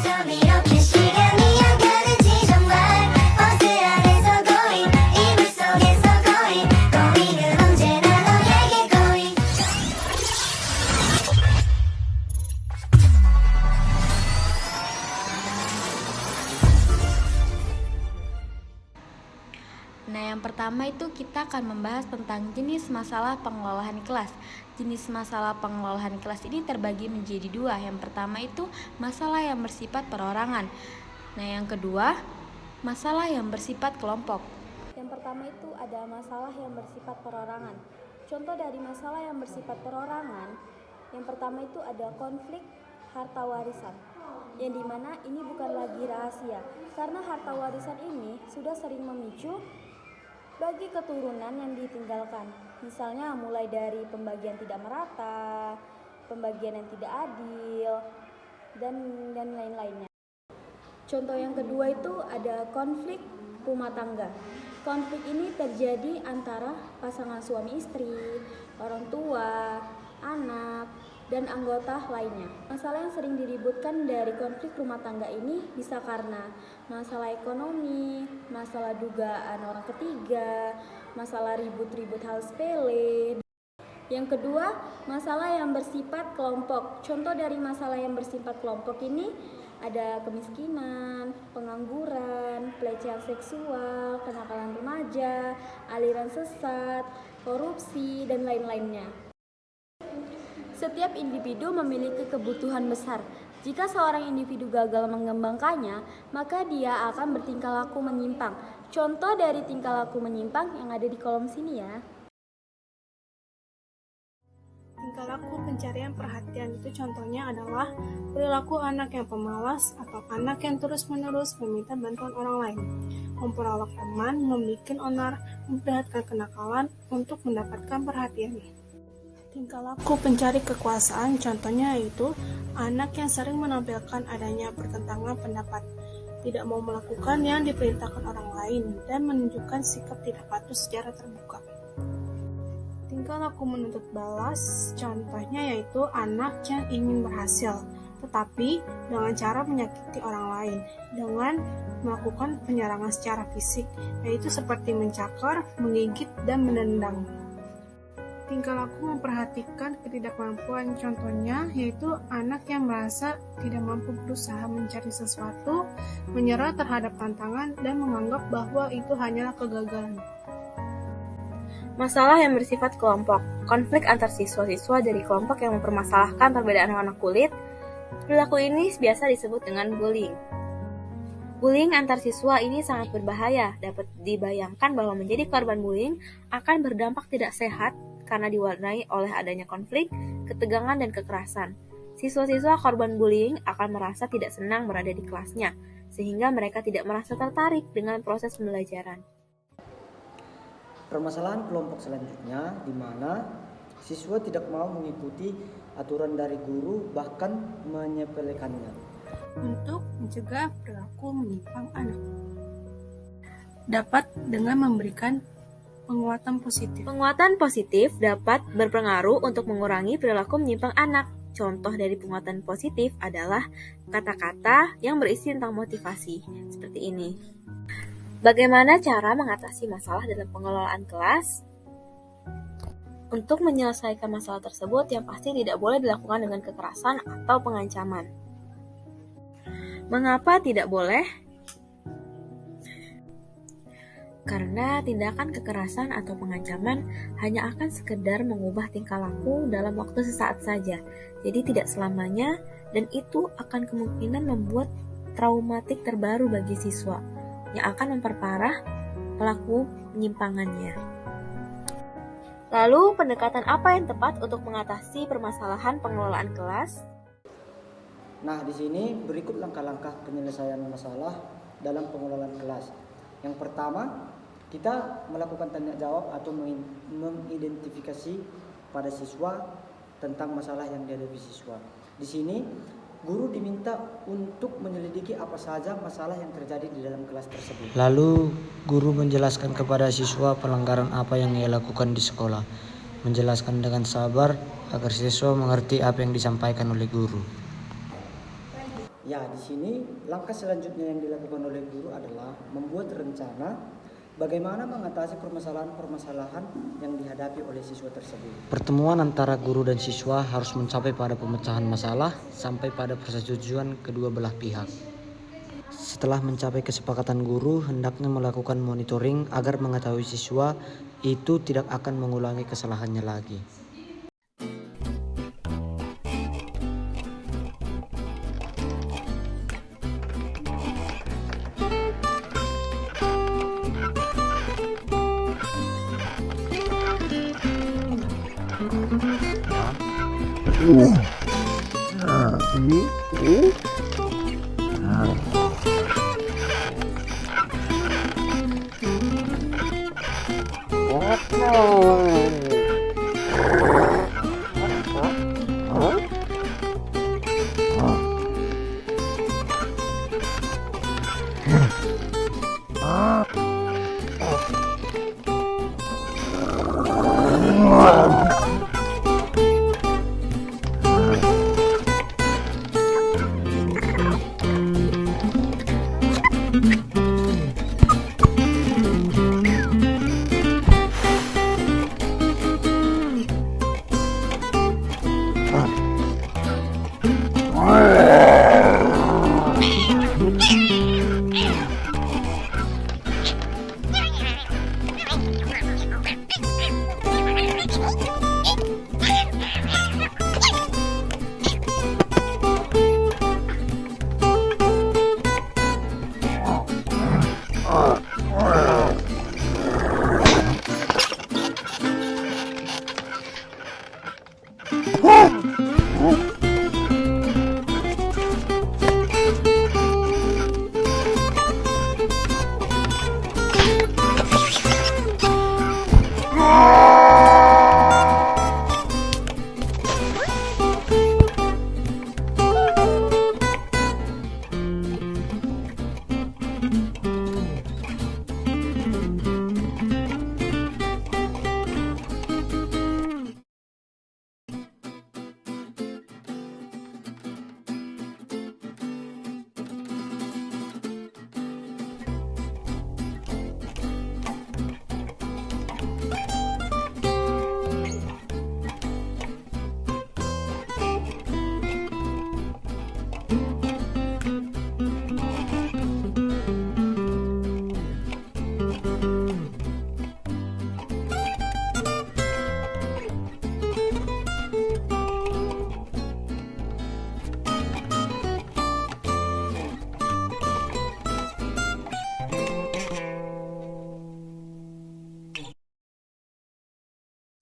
좀 이렇게 시간이 안 가는지 정말 버스 안에서 고인 이불 속에서 고인 고인은 언제나 너에게 고인. Nah, yang pertama itu kita akan membahas tentang jenis masalah pengelolaan kelas. Jenis masalah pengelolaan kelas ini terbagi menjadi dua. Yang pertama itu masalah yang bersifat perorangan. Nah, yang kedua masalah yang bersifat kelompok. Yang pertama itu ada masalah yang bersifat perorangan. Contoh dari masalah yang bersifat perorangan, yang pertama itu ada konflik harta warisan, yang dimana ini bukan lagi rahasia, karena harta warisan ini sudah sering memicu bagi keturunan yang ditinggalkan. Misalnya mulai dari pembagian tidak merata, pembagian yang tidak adil, dan lain-lainnya. Contoh yang kedua itu ada konflik rumah tangga. Konflik ini terjadi antara pasangan suami istri, orang tua, anak, dan anggota lainnya. Masalah yang sering diributkan dari konflik rumah tangga ini bisa karena masalah ekonomi, masalah dugaan orang ketiga, masalah ribut-ribut hal sepele. Yang kedua, masalah yang bersifat kelompok. Contoh dari masalah yang bersifat kelompok ini ada kemiskinan, pengangguran, pelecehan seksual, kenakalan remaja, aliran sesat, korupsi, dan lain-lainnya. Setiap individu memiliki kebutuhan besar. Jika seorang individu gagal mengembangkannya, maka dia akan bertingkah laku menyimpang. Contoh dari tingkah laku menyimpang yang ada di kolom sini ya. Tingkah laku pencarian perhatian itu contohnya adalah perilaku anak yang pemalas atau anak yang terus-menerus meminta bantuan orang lain, memperolok teman, membuat onar, memperlihatkan kenakalan untuk mendapatkan perhatian. Tingkah laku pencari kekuasaan contohnya yaitu anak yang sering menampilkan adanya pertentangan pendapat, tidak mau melakukan yang diperintahkan orang lain, dan menunjukkan sikap tidak patuh secara terbuka. Tingkah laku menuntut balas contohnya yaitu anak yang ingin berhasil, tetapi dengan cara menyakiti orang lain, dengan melakukan penyerangan secara fisik, yaitu seperti mencakar, menggigit, dan menendang. Tingkah laku memperhatikan ketidakmampuan contohnya yaitu anak yang merasa tidak mampu berusaha mencari sesuatu, menyerah terhadap tantangan, dan menganggap bahwa itu hanyalah kegagalan. Masalah yang bersifat kelompok. Konflik antar siswa-siswa dari kelompok yang mempermasalahkan perbedaan warna kulit. Perilaku ini biasa disebut dengan bullying. Bullying antar siswa ini sangat berbahaya. Dapat dibayangkan bahwa menjadi korban bullying akan berdampak tidak sehat karena diwarnai oleh adanya konflik, ketegangan, dan kekerasan. Siswa-siswa korban bullying akan merasa tidak senang berada di kelasnya, sehingga mereka tidak merasa tertarik dengan proses pembelajaran. Permasalahan kelompok selanjutnya di mana siswa tidak mau mengikuti aturan dari guru, bahkan menyepelekannya. Untuk mencegah perilaku menyimpang anak, dapat dengan memberikan penguatan positif. Penguatan positif dapat berpengaruh untuk mengurangi perilaku menyimpang anak. Contoh dari penguatan positif adalah kata-kata yang berisi tentang motivasi, seperti ini. Bagaimana cara mengatasi masalah dalam pengelolaan kelas? Untuk menyelesaikan masalah tersebut, yang pasti tidak boleh dilakukan dengan kekerasan atau pengancaman. Mengapa tidak boleh? Karena tindakan kekerasan atau pengancaman hanya akan sekedar mengubah tingkah laku dalam waktu sesaat saja, jadi tidak selamanya, dan itu akan kemungkinan membuat traumatik terbaru bagi siswa, yang akan memperparah pelaku penyimpangannya. Lalu, pendekatan apa yang tepat untuk mengatasi permasalahan pengelolaan kelas? Nah, di sini berikut langkah-langkah penyelesaian masalah dalam pengelolaan kelas. Yang pertama, kita melakukan tanya jawab atau mengidentifikasi pada siswa tentang masalah yang dihadapi siswa. Di sini, guru diminta untuk menyelidiki apa saja masalah yang terjadi di dalam kelas tersebut. Lalu, guru menjelaskan kepada siswa pelanggaran apa yang ia lakukan di sekolah. Menjelaskan dengan sabar agar siswa mengerti apa yang disampaikan oleh guru. Ya, di sini langkah selanjutnya yang dilakukan oleh guru adalah membuat rencana bagaimana mengatasi permasalahan-permasalahan yang dihadapi oleh siswa tersebut. Pertemuan antara guru dan siswa harus mencapai pada pemecahan masalah sampai pada persetujuan kedua belah pihak. Setelah mencapai kesepakatan, guru hendaknya melakukan monitoring agar mengetahui siswa itu tidak akan mengulangi kesalahannya lagi.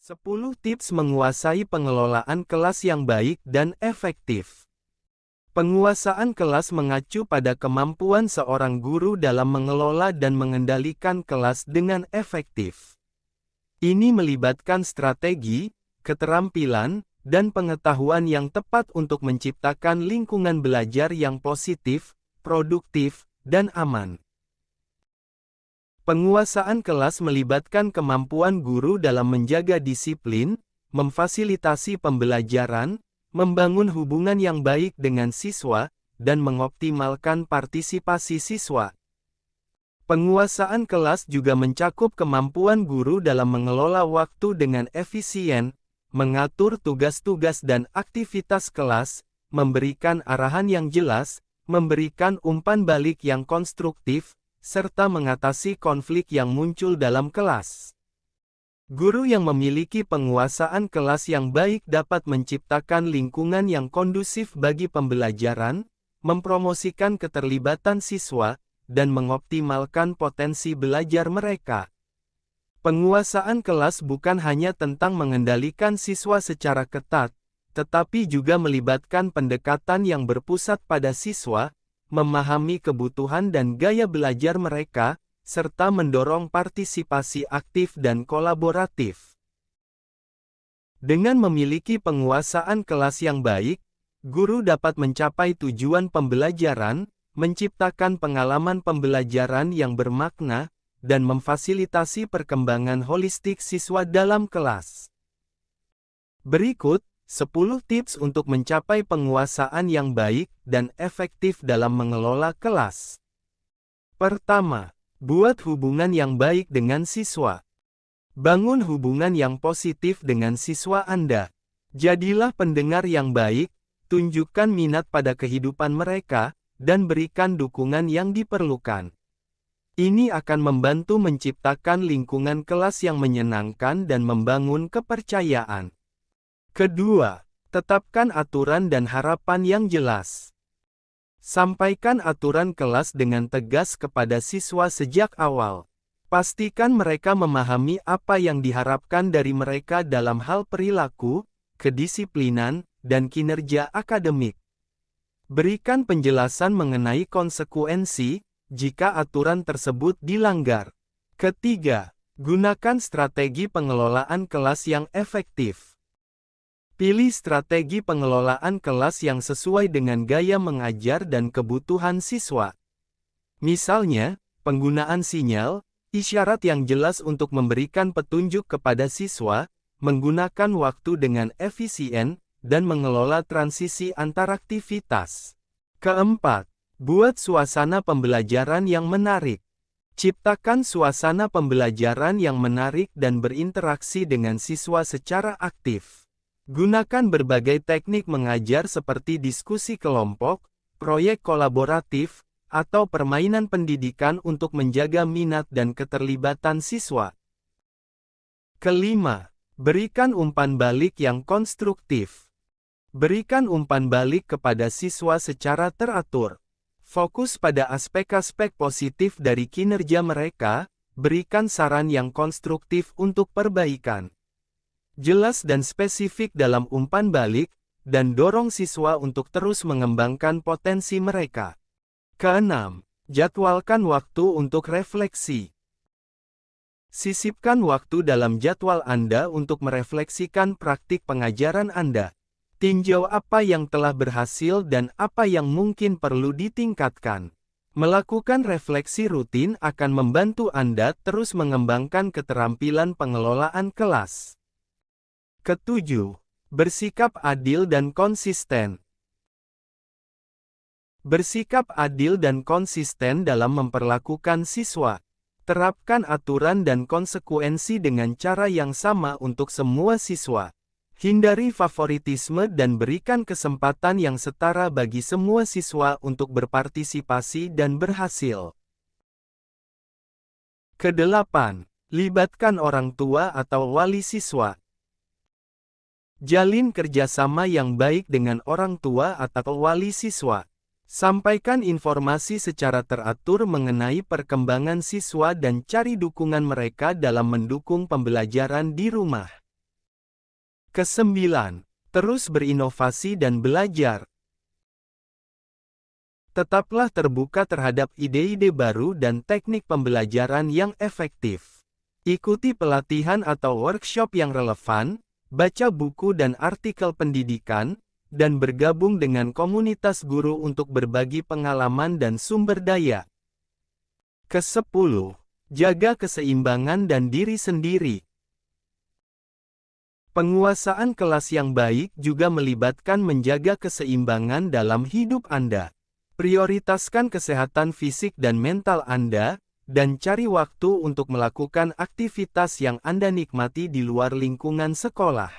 Sepuluh tips menguasai pengelolaan kelas yang baik dan efektif. Penguasaan kelas mengacu pada kemampuan seorang guru dalam mengelola dan mengendalikan kelas dengan efektif. Ini melibatkan strategi, keterampilan, dan pengetahuan yang tepat untuk menciptakan lingkungan belajar yang positif, produktif, dan aman. Penguasaan kelas melibatkan kemampuan guru dalam menjaga disiplin, memfasilitasi pembelajaran, membangun hubungan yang baik dengan siswa, dan mengoptimalkan partisipasi siswa. Penguasaan kelas juga mencakup kemampuan guru dalam mengelola waktu dengan efisien, mengatur tugas-tugas dan aktivitas kelas, memberikan arahan yang jelas, memberikan umpan balik yang konstruktif, serta mengatasi konflik yang muncul dalam kelas. Guru yang memiliki penguasaan kelas yang baik dapat menciptakan lingkungan yang kondusif bagi pembelajaran, mempromosikan keterlibatan siswa, dan mengoptimalkan potensi belajar mereka. Penguasaan kelas bukan hanya tentang mengendalikan siswa secara ketat, tetapi juga melibatkan pendekatan yang berpusat pada siswa, memahami kebutuhan dan gaya belajar mereka, serta mendorong partisipasi aktif dan kolaboratif. Dengan memiliki penguasaan kelas yang baik, guru dapat mencapai tujuan pembelajaran, menciptakan pengalaman pembelajaran yang bermakna, dan memfasilitasi perkembangan holistik siswa dalam kelas. Berikut 10 tips untuk mencapai penguasaan yang baik dan efektif dalam mengelola kelas. Pertama, buat hubungan yang baik dengan siswa. Bangun hubungan yang positif dengan siswa Anda. Jadilah pendengar yang baik, tunjukkan minat pada kehidupan mereka, dan berikan dukungan yang diperlukan. Ini akan membantu menciptakan lingkungan kelas yang menyenangkan dan membangun kepercayaan. Kedua, tetapkan aturan dan harapan yang jelas. Sampaikan aturan kelas dengan tegas kepada siswa sejak awal. Pastikan mereka memahami apa yang diharapkan dari mereka dalam hal perilaku, kedisiplinan, dan kinerja akademik. Berikan penjelasan mengenai konsekuensi jika aturan tersebut dilanggar. Ketiga, gunakan strategi pengelolaan kelas yang efektif. Pilih strategi pengelolaan kelas yang sesuai dengan gaya mengajar dan kebutuhan siswa. Misalnya, penggunaan sinyal, isyarat yang jelas untuk memberikan petunjuk kepada siswa, menggunakan waktu dengan efisien, dan mengelola transisi antar aktivitas. Keempat, buat suasana pembelajaran yang menarik. Ciptakan suasana pembelajaran yang menarik dan berinteraksi dengan siswa secara aktif. Gunakan berbagai teknik mengajar seperti diskusi kelompok, proyek kolaboratif, atau permainan pendidikan untuk menjaga minat dan keterlibatan siswa. Kelima, berikan umpan balik yang konstruktif. Berikan umpan balik kepada siswa secara teratur. Fokus pada aspek-aspek positif dari kinerja mereka, berikan saran yang konstruktif untuk perbaikan. Jelas dan spesifik dalam umpan balik, dan dorong siswa untuk terus mengembangkan potensi mereka. Keenam, jadwalkan waktu untuk refleksi. Sisipkan waktu dalam jadwal Anda untuk merefleksikan praktik pengajaran Anda. Tinjau apa yang telah berhasil dan apa yang mungkin perlu ditingkatkan. Melakukan refleksi rutin akan membantu Anda terus mengembangkan keterampilan pengelolaan kelas. Ketujuh, bersikap adil dan konsisten. Bersikap adil dan konsisten dalam memperlakukan siswa. Terapkan aturan dan konsekuensi dengan cara yang sama untuk semua siswa. Hindari favoritisme dan berikan kesempatan yang setara bagi semua siswa untuk berpartisipasi dan berhasil. Kedelapan, libatkan orang tua atau wali siswa. Jalin kerjasama yang baik dengan orang tua atau wali siswa. Sampaikan informasi secara teratur mengenai perkembangan siswa dan cari dukungan mereka dalam mendukung pembelajaran di rumah. Kesembilan, terus berinovasi dan belajar. Tetaplah terbuka terhadap ide-ide baru dan teknik pembelajaran yang efektif. Ikuti pelatihan atau workshop yang relevan, baca buku dan artikel pendidikan, dan bergabung dengan komunitas guru untuk berbagi pengalaman dan sumber daya. Kesepuluh, jaga keseimbangan dan diri sendiri. Penguasaan kelas yang baik juga melibatkan menjaga keseimbangan dalam hidup Anda. Prioritaskan kesehatan fisik dan mental Anda, dan cari waktu untuk melakukan aktivitas yang Anda nikmati di luar lingkungan sekolah.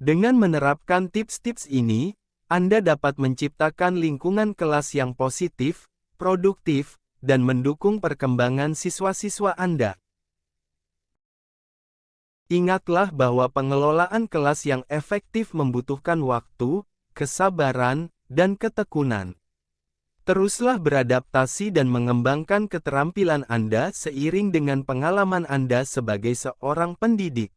Dengan menerapkan tips-tips ini, Anda dapat menciptakan lingkungan kelas yang positif, produktif, dan mendukung perkembangan siswa-siswa Anda. Ingatlah bahwa pengelolaan kelas yang efektif membutuhkan waktu, kesabaran, dan ketekunan. Teruslah beradaptasi dan mengembangkan keterampilan Anda seiring dengan pengalaman Anda sebagai seorang pendidik.